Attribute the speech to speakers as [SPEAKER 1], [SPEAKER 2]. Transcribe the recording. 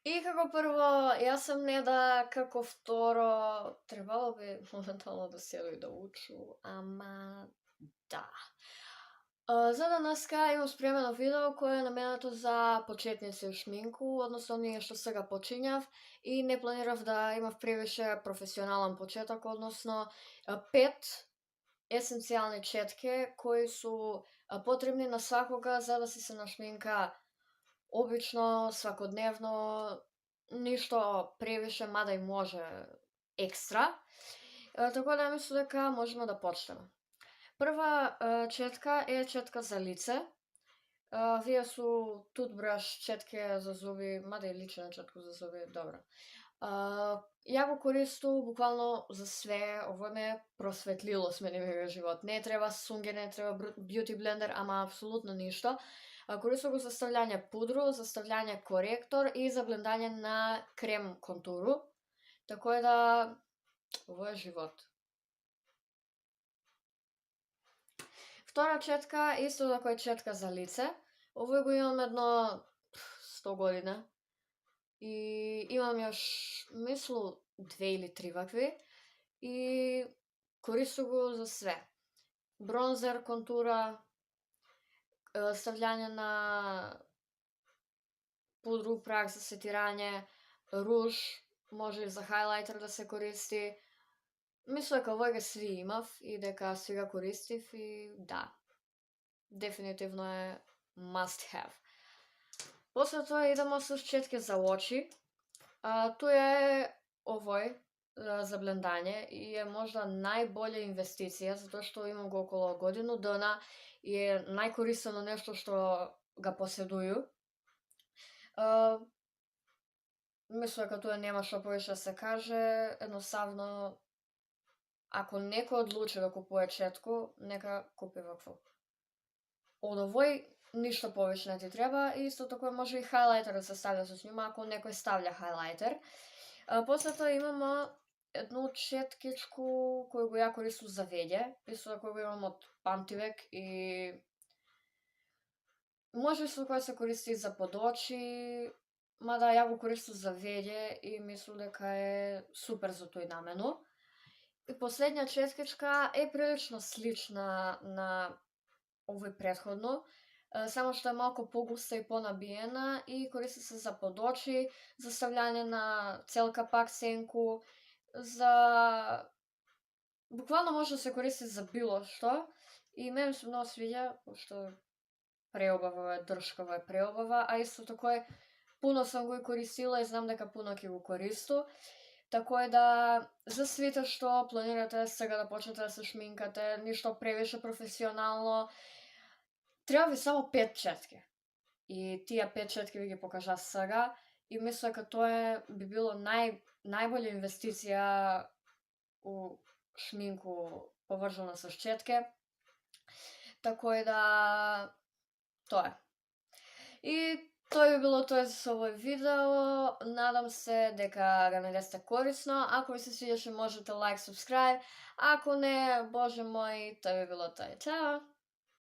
[SPEAKER 1] И како прво, јас сам не да, како второ, требало би моментално да седу и да учу, ама да. За денеска имам спремено видео кое е наменето за почетници у шминку, односно оние што сега почињав и не планирав да имав превише професионален почеток, односно 5 есенцијални четки кои су потребни на свакога за да се нашминка обично, свакодневно, ништо превише, мада и може екстра. Така да мислам дека можеме да почнеме. Прва четка е четка за лице. Вие су тутбраш, четке за зуби, мада и лична четка за зуби, добро. Ја го користу буквално за све, ово ме просветлило сменивиот живот. Не треба сунге, не треба бјути блендер, ама апсолутно ништо. Користу го за стављање пудру, за стављање коректор и за блендање на крем контуру. Така е да, ово е живот. Втора четка, исто така е четка за лице. Овој го имам едно 100 година. И имам још, мислу, 2 или 3 вакви. И користу го за све. Бронзер, контура, стављање на пудру, прах за сетирање, руж, може и за хайлайтер да се користи. Мислам дека овој ги сви имав и дека сви го користив и да, дефинитивно е must have. После тоа идемо со четки за очи. Тој е овој за блендање и е можда најболја инвестиција, затоа што имам го околу годину дана и е најкористено нешто што ga поседују. Мислам дека тоа нема што повеќе да се каже, едноставно ако некој одлучи да купува четку, нека купи вакво. Од овој ништо повеќе не ти треба и исто така може и хайлайтер да се ставља со њима ако некој ставља хайлайтер. После тоа имамо едну четкичку која го ја користам за веќе, исто така го имам од памтивек и може исто така да се користи за под очи, мада ја го користам за веќе и мислам дека е супер за тој намену. И последња четкичка е прилично слична на овој претходно, само што е малку погуста и понабиена и користи се за под очи, за стављање на цел капак сенку, за буквално може да се користи за било што и мене се многу свиѓа, пошто преубава е, дршкава е преубава, а исто така е пуно сам го и користила и знам дека пуно ќе го користу. Така е да, за сите што планирате сега да почнете да се шминкате, ништо превише професионално, треба ви само 5 четки. И тие 5 четки ви ги покажа сега и мислам дека тоа би било најболја инвестиција у шминку поврзана со четки. Така е да, тоа е. И тоа би било тоа за овој видео. Надам се дека го најдесте корисно. Ако ви се свиѓаше можете лайк, субскрайб. Ако не, боже мој, тоа би било тоа. Чао!